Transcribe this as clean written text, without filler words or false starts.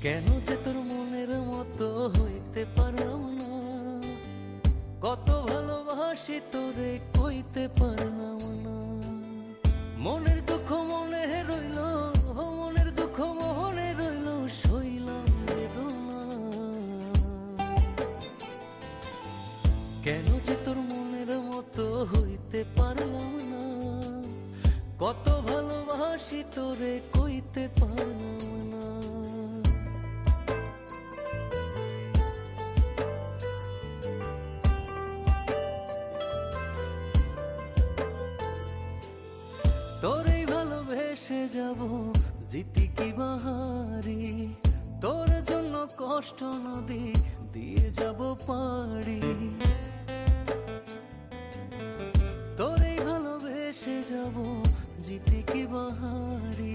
কেন যে তোর মনের মতো হইতে পারলাম না, কত ভালোবাসি তোরে কইতে পারলাম না। মনের দুঃখ মনে রইল, মনের দুঃখ মনে রইল, সইলাম বেদনা। কেন যে তোর মনের মতো হইতে পারলাম না, কত ভালোবাসি তোরে কইতে পারলাম না। তোরেই ভালোবেসে যাব, জিতি কি বাহারি, তোর জন্য কষ্ট নদী দিয়ে যাব পাড়ি। তোরেই ভালোবেসে যাব, জিতি কি বাহারি।